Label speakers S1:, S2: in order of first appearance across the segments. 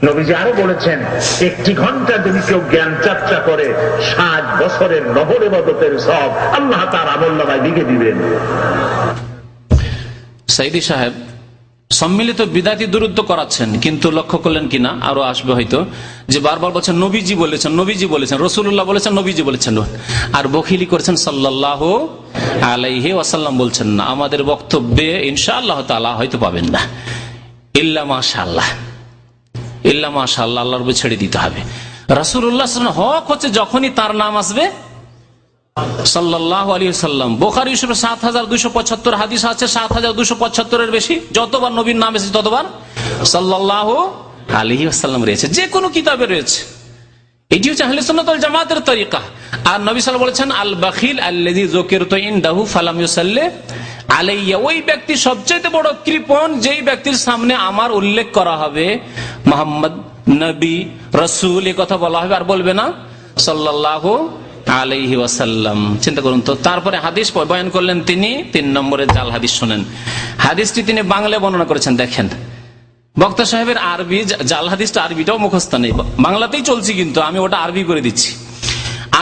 S1: নবীজি আরো বলেছেন, একটি ঘন্টা যদি কেউ জ্ঞান চর্চা করে 60 বছরের নফল ইবাদতের সব আল্লাহ তার আমলনামায় লিখে দিবেন।
S2: সাইদি সাহেব সম্মিলিত বিদাতি দুরুদ্দ করাচ্ছেন, কিন্তু লক্ষ্য করলেন কিনা, আরো আসবে হয়তো, যে বারবার বলছেন নবীজি বলেছেন, নবীজি বলেছেন, রসুল্লাহ বলেছেন, নবীজি বলেছেন, আর বখিলি করেছেন সাল্লাল্লাহু আলাইহি ওয়াসাল্লাম বলছেন না। আমাদের বক্তব্যে ইনশাআল্লাহ তাআলা হয়তো পাবেন না, ইল্লা মাশাআল্লাহ, ইল্লা মাশাআল্লাহ, আল্লাহর উপর ছেড়ে দিতে হবে। রাসূলুল্লাহ সাল্লাল্লাহু আলাইহি ওয়াসাল্লাম হক হচ্ছে যখনই তার নাম আসবে সাল্লাল্লাহু আলাইহি ওয়াসাল্লাম। বুখারী শরীফে 7275 হাদিস আছে, 7275 এর বেশি। যতবার নবীর নাম এসেছে ততবার সাল্লাল্লাহু আলাইহি ওয়াসাল্লাম রয়েছে, যে কোনো কিতাবে রয়েছে। এটি হচ্ছে আহলে সুন্নাত ওয়াল জামাতের তরিকা। আর নবী সাল্লাল্লাহু আলাইহি ওয়াসাল্লাম বলেছেন, আল বাখিল আল্লাযী যুকিরতু ইনদাহু ফালাম ইউসাল্লি আলাইয়া, ওই ব্যক্তি সবচেয়ে বড় কৃপণ যেই ব্যক্তির সামনে আমার উল্লেখ করা হবে, মুহাম্মদ নবী রাসূল এই কথা বলা হবে, আর বলবে না সাল্লাল্লাহু আলাইহি ওয়াসাল্লাম। চিন্তা করুন তো। তারপরে হাদিস বয়ান করলেন তিনি, 3 নম্বরে জাল হাদিস শোনেন। হাদিসটি তিনি বাংলায় বর্ণনা করেছেন। দেখেন বক্তা সাহেবের আরবি জাল হাদিসটা, আরবিটাও মুখস্থ নেই, বাংলাতেই চলছি, কিন্তু আমি ওটা আরবি করে দিচ্ছি।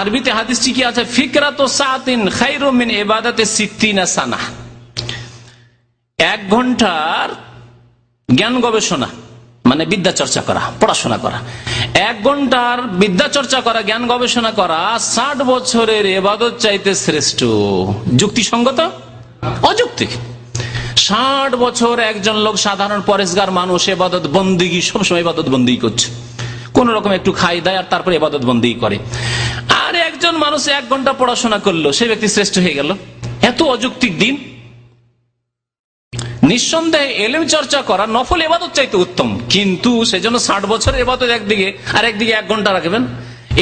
S2: আরবিতে হাদিসটি কি আছে, ফিকরাতু সাআতিন খায়রুম মিন ইবাদাতি 60 সানা। 1 ঘন্টার জ্ঞান গবেষণা মানে বিদ্যা চর্চা করা, পড়াশোনা করা, 1 ঘন্টার বিদ্যা চর্চা করা, জ্ঞান গবেষণা করা 60 বছরের ইবাদত চাইতে শ্রেষ্ঠ। যুক্তিসঙ্গত? অযৌক্তিক। 60 বছর একজন লোক, সাধারণ পরেশগার মানুষ, ইবাদত বন্দেগী, সবসময় ইবাদত বন্দেগী করছে, কোন রকম একটু খাই দেয় আর তারপরে ইবাদত বন্দেগী করে। আর একজন মানুষ 1 ঘন্টা পড়াশোনা করলো, সেই ব্যক্তি শ্রেষ্ঠ হয়ে গেল। এত অযৌক্তিক দিন। নিঃসন্দেহে এলেম চর্চা করা নফল ইবাদত চাইতে উত্তম, কিন্তু সেজন্য 60 বছরের ইবাদত একদিকে আর একদিকে 1 ঘন্টা রাখবেন।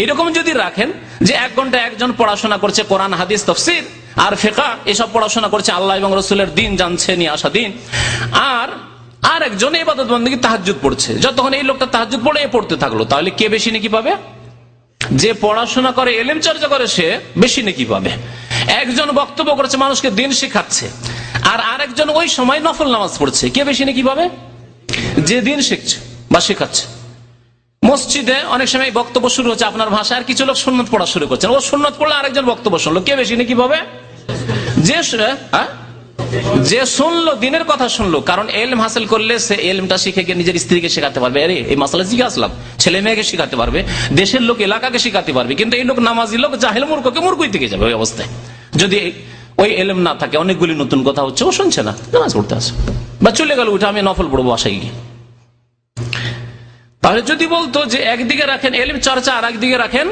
S2: এইরকম যদি রাখেন যে 1 ঘন্টা একজন পড়াশোনা করছে কোরআন হাদিস তাফসীর আর ফিকহ, এসব পড়াশোনা করছে, আল্লাহ এবং রাসূলের দ্বীন জানছে, নিয়ে আসা দ্বীন, আর একজন ইবাদত বন্দেগী তাহাজ্জুদ পড়ছে, যতক্ষণ এই লোকটা তাহাজ্জুদ পড়ে পড়তে থাকলো, তাহলে কে বেশি নেকি পাবে? যে পড়াশোনা করে, এলেম চর্চা করে, সে বেশি নেকি পাবে। একজন বক্তব্য করেছে, মানুষকে দ্বীন শেখাচ্ছে, আর আরেকজন ওই সময় নফল নামাজ পড়ছে, কে বেশি নাকি পাবে? যে দিন শিখছে বা শেখাচ্ছে। মসজিদে অনেক সময় বক্তব্য শুরু হচ্ছে আপনার ভাষায়, আর কিছু লোক সুন্নত পড়া শুরু করছেন, ও সুন্নত পড়লে আরেকজন বক্তব্য শুনলো, কে বেশি নাকি পাবে? যে শুনলো, দিনের কথা শুনলো। কারণ এলম হাসিল করলে সে এলমটা শিখে গিয়ে নিজের স্ত্রীকে শেখাতে পারবে, আরে এই মাসালা শিখে আসলাম, ছেলে মেয়েকে শেখাতে পারবে, দেশের লোক এলাকাকে শেখাতে পারবে। কিন্তু এই লোক নামাজি লোক, জাহেল মূর্খকে মূর্খই থেকে যাবে ওই অবস্থায়, যদি ওই এলেম না থাকে। অনেকগুলি নতুন কথা হচ্ছে, ও শুনছে না, নামাজ পড়তে আসে বা চলে গেল, ওইটা আমি নফল পড়বো বাসায় গিয়ে। তাহলে যদি বলতো যে একদিকে রাখেন এলেম চর্চা আর একদিকে রাখেন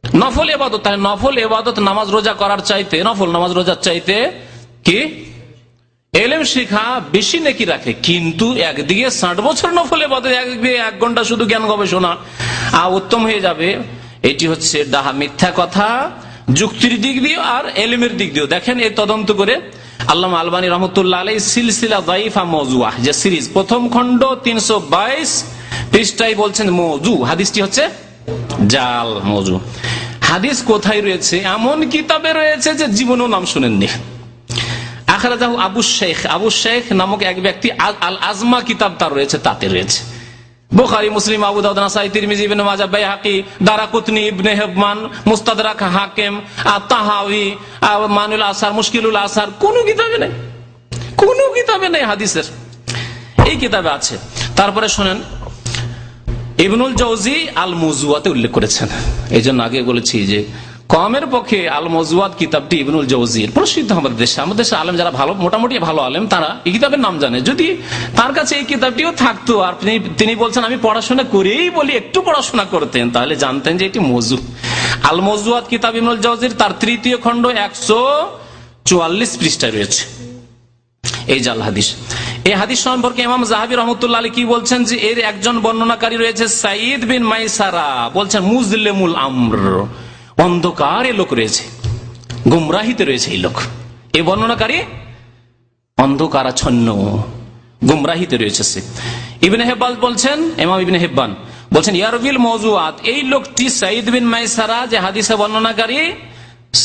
S2: নফল ইবাদত, তাহলে নফল ইবাদত নামাজ রোজা করার চাইতে, নফল নামাজ রোজার চাইতে কি এলেম শিখা বেশি নেকি রাখে। কিন্তু একদিকে 60 বছর নফল ইবাদত, একদিকে 1 ঘন্টা শুধু জ্ঞান গবেষণা উত্তম হয়ে যাবে। এটি হচ্ছে ডাহা মিথ্যা কথা, যুক্তির দিক দিয়ে আর এলিমের দিক দিয়ে। দেখেন এই তদন্ত করে আল্লামা আলবানী রহমতুল্লাহ আলাইহি সিলসিলা দাইফা মাওজুআহ যে সিরিজ, প্রথম খণ্ড 322 পৃষ্ঠায় বলছেন মওজু, হাদিসটি হচ্ছে জাল, মওজু। হাদিস কোথায় রয়েছে? এমন কিতাবে রয়েছে যে জীবনেও নাম শুনেননি। আখরাজাহু আবু শেখ নামক এক ব্যক্তি, আল আজমা কিতাব তার রয়েছে, তাতে রয়েছে। বুখারী, মুসলিম, আবু দাউদ, নাসাঈ, তিরমিজি, ইবনে মাজাহ, বাইহাকি, দারাকুতনি, ইবনে হিব্বান, মুস্তাদরাক হাকিম, আত-তাহাউই, মানুল আসার, মুশকিলুল আসার, কোন কিতাবে নেই, কোন কিতাবে নেই হাদিসের। এই কিতাবে আছে। তারপরে শোনেন, ইবনুল জাওজি আল মওজুআতে উল্লেখ করেছেন। এই জন্য আগে বলেছি যে কমের পক্ষে আল মওজুআত কিতাবটি ইবনুল জাওজির প্রসিদ্ধ। আমাদের দেশে আলেম যারা ভালো, মোটামুটি ভালো আলেম, তারা এই কিতাবের নাম জানে। যদি তার কাছে এই কিতাবটিও থাকতো আর তিনি বলছেন আমি পড়াশোনা করেই বলি, একটু পড়াশোনা করতেন, তাহলে জানতেন যে এটি মওজু। আল মওজুআত কিতাব ইবনুল জাওজির তার 3য় খণ্ড 144 পৃষ্ঠায় রয়েছে এই জাল হাদিস। এই হাদিস সম্পর্কে ইমাম যাহাবী রাহমাতুল্লাহ আলাইহি কি বলছেন যে এর একজন বর্ণনাকারী রয়েছে সাঈদ বিন মাইসারা, বলছেন মুজলিমুল আমর, অন্ধকারে লোক রয়েছে, গুমরাহিতে রয়েছে এই লোক। এই বর্ণনাকারী অন্ধকারাচ্ছন্ন, গুমরাহিতে রয়েছে সে। ইবনে হিব্বান বলছেন, ইমাম ইবনে হিব্বান বলছেন ইয়ারবিল মওজুআত, এই লোকটি সাঈদ বিন মাইসারা যে হাদিসে বর্ণনাকারী,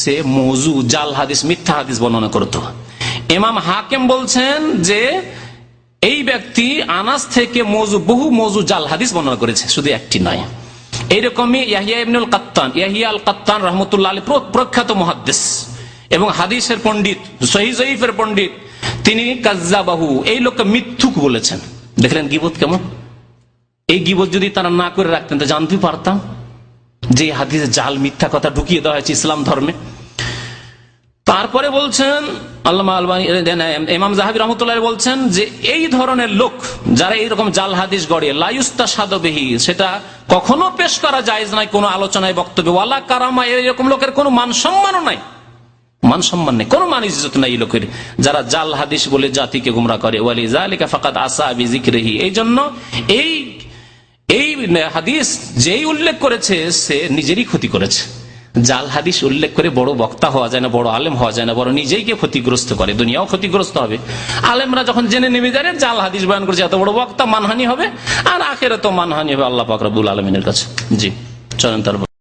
S2: সে মওজু, জাল হাদিস, মিথ্যা হাদিস বর্ণনা করত। ইমাম হাকিম বলছেন যে এই ব্যক্তি আনাস থেকে বহু মওযু জাল হাদিস বর্ণনা করেছে, শুধু একটি নয়। এইরকমই ইয়াহিয়া ইবনুল কাত্তান, ইয়াহিয়া আল কাত্তান রাহমাতুল্লাহ আলাইহি প্রখ্যাত মুহাদ্দিস এবং হাদিসের পণ্ডিত, সহিহ জয়ীফের পণ্ডিত, তিনি কাজ্জাবাহু, এই লোককে মিথ্যুক বলেছেন। দেখলেন গীবত কেমন। এই গীবত যদি তারা না করে রাখতেন তো জানতে পারতাম যে হাদিসে জাল মিথ্যা কথা ঢুকিয়ে দেওয়া হয়েছে ইসলাম ধর্মে। তারপরে বলছেন আল্লামা আলবানী, ইমাম যাহাবী রাহমাতুল্লাহ বলছেন যে এই ধরনের লোক যারা এইরকম জাল হাদিস গড়ে, লা ইউস্তাশাদু বিহি, সেটা কখনো পেশ করা জায়েজ নাই কোনো আলোচনায় বক্তব্যে, ওয়ালা কারামা, এরকম লোকের কোনো মান সম্মানও নাই, মান সম্মান নেই, কোনো মান ইজ্জত নাই এই লোকের, যারা জাল হাদিস বলে জাতিকে গুমরাহ করে। ওয়ালিযালিকা ফাকাদ আসা বিযিকরিহি, এই জন্য এই হাদিস যেই উল্লেখ করেছে সে নিজেরই ক্ষতি করেছে। জাল হাদিস উল্লেখ করে বড় বক্তা হওয়া যায় না, বড় আলেম হওয়া যায় না, বড় নিজেইকে ক্ষতিগ্রস্ত করে, দুনিয়াও ক্ষতিগ্রস্ত হবে। আলেমরা যখন জেনে নেমে যাবে জাল হাদিস বয়ান করেছে, এত বড় বক্তা, মানহানি হবে, আর আখেরাতেও মানহানি হবে আল্লাহ পাক রব্বুল আলামিনের কাছে। জি, চলেন তারপর।